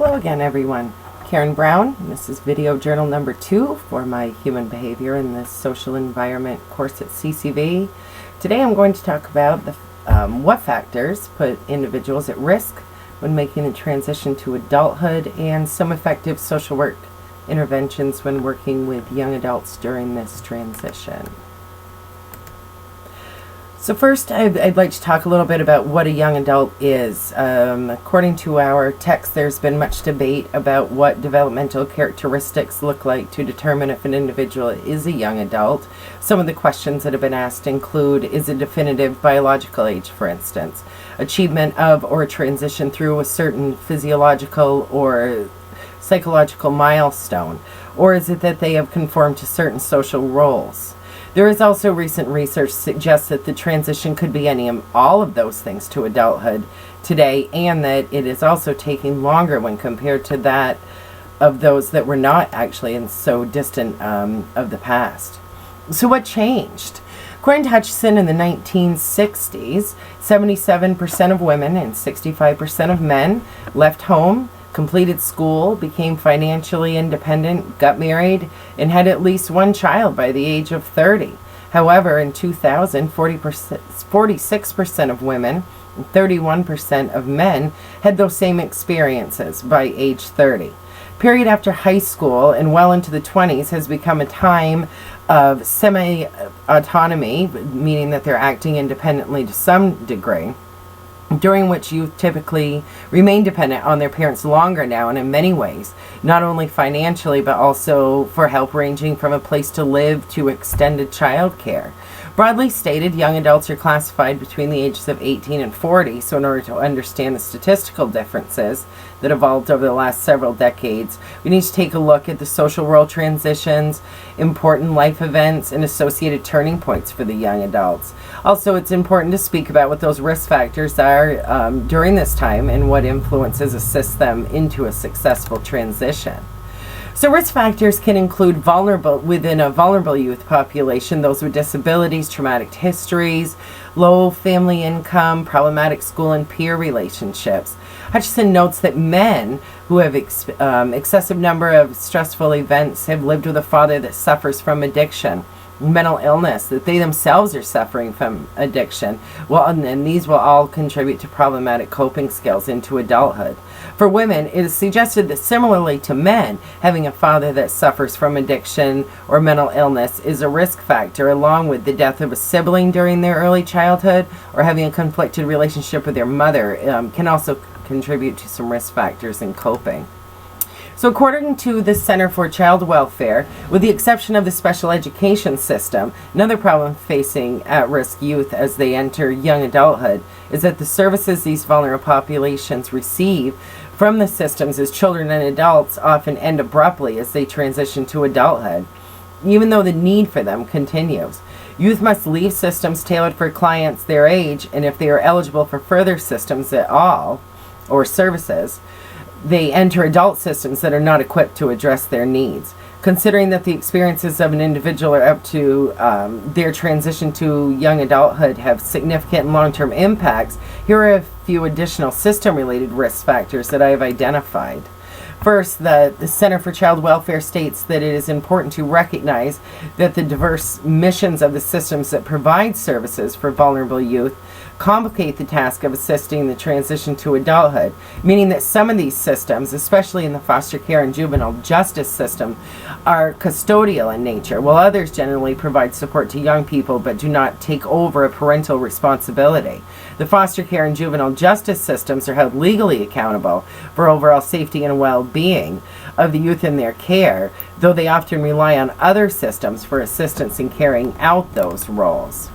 Hello again, everyone. Karen Brown, and this is video journal number 2 for my Human Behavior in the Social Environment course at CCV. Today I'm going to talk about what factors put individuals at risk when making the transition to adulthood and some effective social work interventions when working with young adults during this transition. So first, I'd like to talk a little bit about what a young adult is. According to our text, there's been much debate about what developmental characteristics look like to determine if an individual is a young adult. Some of the questions that have been asked include, is a definitive biological age, for instance, achievement of or transition through a certain physiological or psychological milestone, or is it that they have conformed to certain social roles? There is also recent research suggests that the transition could be all of those things to adulthood today, and that it is also taking longer when compared to that of those that were not actually in so distant of the past. So what changed? According to Hutchison, in the 1960s, 77% of women and 65% of men left home, completed school, became financially independent, got married, and had at least one child by the age of 30. However, in 2000, 46% of women and 31% of men had those same experiences by age 30. Period after high school and well into the 20s has become a time of semi-autonomy, meaning that they're acting independently to some degree, during which youth typically remain dependent on their parents longer now, and in many ways, not only financially, but also for help ranging from a place to live to extended child care. Broadly stated, young adults are classified between the ages of 18 and 40, so in order to understand the statistical differences that evolved over the last several decades, we need to take a look at the social role transitions, important life events, and associated turning points for the young adults. Also, it's important to speak about what those risk factors are during this time and what influences assist them into a successful transition. So risk factors can include within a vulnerable youth population, those with disabilities, traumatic histories, low family income, problematic school and peer relationships. Hutchison notes that men who have excessive number of stressful events have lived with a father that suffers from addiction, mental illness, that they themselves are suffering from addiction. Well, and these will all contribute to problematic coping skills into adulthood. For women, it is suggested that similarly to men, having a father that suffers from addiction or mental illness is a risk factor, along with the death of a sibling during their early childhood or having a conflicted relationship with their mother can also contribute to some risk factors in coping. So according to the Center for Child Welfare, with the exception of the special education system, another problem facing at-risk youth as they enter young adulthood is that the services these vulnerable populations receive from the systems as children and adults often end abruptly as they transition to adulthood, even though the need for them continues. Youth must leave systems tailored for clients their age, and if they are eligible for further systems at all, or services, they enter adult systems that are not equipped to address their needs. Considering that the experiences of an individual are up to their transition to young adulthood have significant and long-term impacts, here are a few additional system-related risk factors that I have identified. First, the Center for Child Welfare states that it is important to recognize that the diverse missions of the systems that provide services for vulnerable youth complicate the task of assisting the transition to adulthood, meaning that some of these systems, especially in the foster care and juvenile justice system, are custodial in nature, while others generally provide support to young people but do not take over a parental responsibility. The foster care and juvenile justice systems are held legally accountable for overall safety and well-being of the youth in their care, though they often rely on other systems for assistance in carrying out those roles.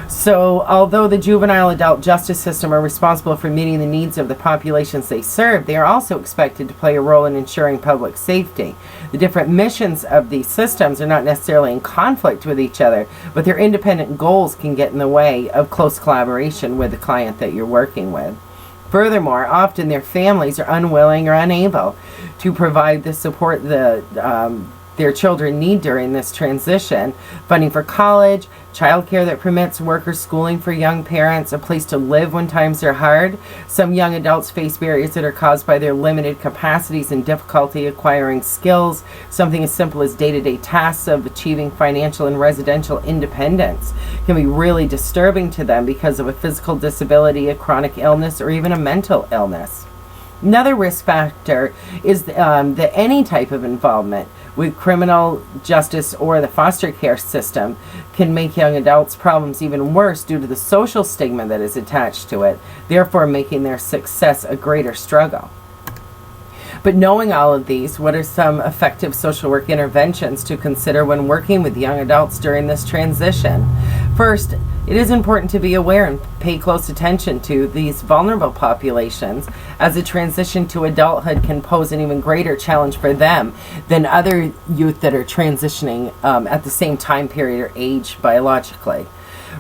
So, although the juvenile adult justice system are responsible for meeting the needs of the populations they serve, they are also expected to play a role in ensuring public safety. The different missions of these systems are not necessarily in conflict with each other, but their independent goals can get in the way of close collaboration with the client that you're working with. Furthermore, often their families are unwilling or unable to provide the support their children need during this transition: funding for college, childcare that permits work or schooling for young parents, a place to live when times are hard. Some young adults face barriers that are caused by their limited capacities and difficulty acquiring skills. Something as simple as day-to-day tasks of achieving financial and residential independence can be really disturbing to them because of a physical disability, a chronic illness, or even a mental illness. Another risk factor is that any type of involvement with criminal justice or the foster care system can make young adults' problems even worse due to the social stigma that is attached to it, therefore making their success a greater struggle. But knowing all of these, what are some effective social work interventions to consider when working with young adults during this transition? First, it is important to be aware and pay close attention to these vulnerable populations, as a transition to adulthood can pose an even greater challenge for them than other youth that are transitioning at the same time period or age biologically.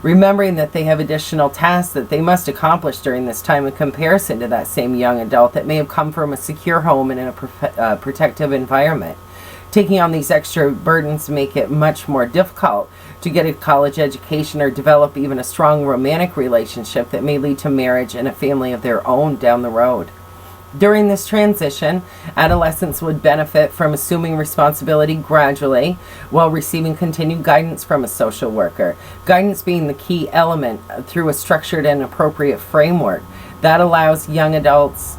Remembering that they have additional tasks that they must accomplish during this time in comparison to that same young adult that may have come from a secure home and in a protective environment. Taking on these extra burdens make it much more difficult to get a college education or develop even a strong romantic relationship that may lead to marriage and a family of their own down the road. During this transition, adolescents would benefit from assuming responsibility gradually while receiving continued guidance from a social worker. Guidance being the key element through a structured and appropriate framework that allows young adults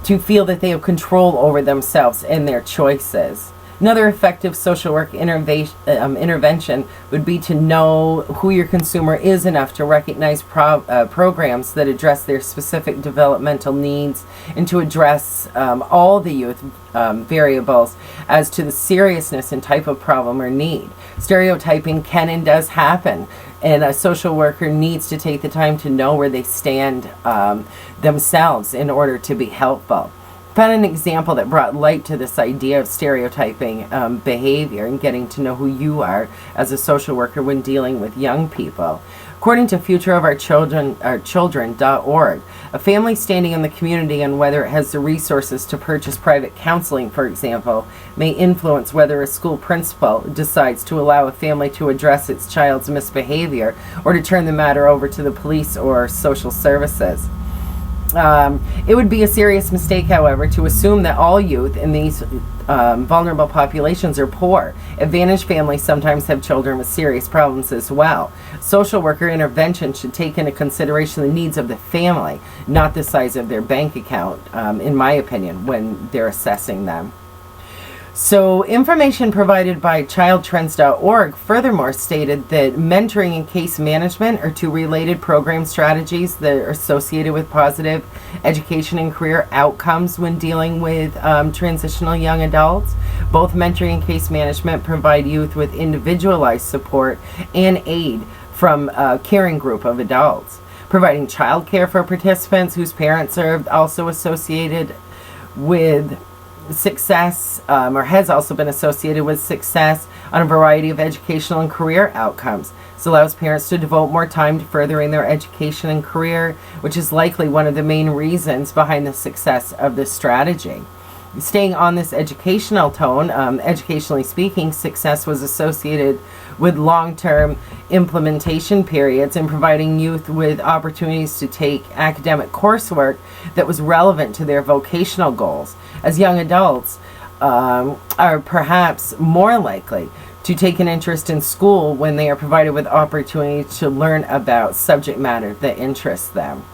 to feel that they have control over themselves and their choices. Another effective social work intervention would be to know who your consumer is enough to recognize programs that address their specific developmental needs, and to address all the youth variables as to the seriousness and type of problem or need. Stereotyping can and does happen, and a social worker needs to take the time to know where they stand themselves in order to be helpful. Found an example that brought light to this idea of stereotyping behavior and getting to know who you are as a social worker when dealing with young people. According to futureofourchildren.org, a family standing in the community and whether it has the resources to purchase private counseling, for example, may influence whether a school principal decides to allow a family to address its child's misbehavior or to turn the matter over to the police or social services. It would be a serious mistake, however, to assume that all youth in these vulnerable populations are poor. Advantaged families sometimes have children with serious problems as well. Social worker intervention should take into consideration the needs of the family, not the size of their bank account, in my opinion, when they're assessing them. So, information provided by childtrends.org furthermore stated that mentoring and case management are two related program strategies that are associated with positive education and career outcomes when dealing with transitional young adults. Both mentoring and case management provide youth with individualized support and aid from a caring group of adults. Providing child care for participants whose parents are also associated with success, or has also been associated with success on a variety of educational and career outcomes. This allows parents to devote more time to furthering their education and career, which is likely one of the main reasons behind the success of this strategy. Staying on this educational tone, educationally speaking, success was associated with long-term implementation periods and providing youth with opportunities to take academic coursework that was relevant to their vocational goals. As young adults are perhaps more likely to take an interest in school when they are provided with opportunities to learn about subject matter that interests them.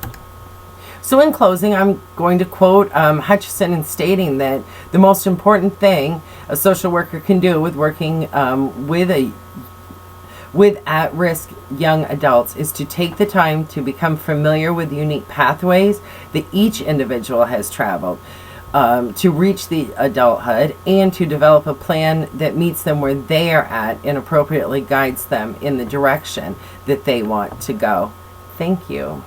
So in closing, I'm going to quote Hutchison in stating that the most important thing a social worker can do with working with at-risk young adults is to take the time to become familiar with the unique pathways that each individual has traveled to reach the adulthood, and to develop a plan that meets them where they are at and appropriately guides them in the direction that they want to go. Thank you.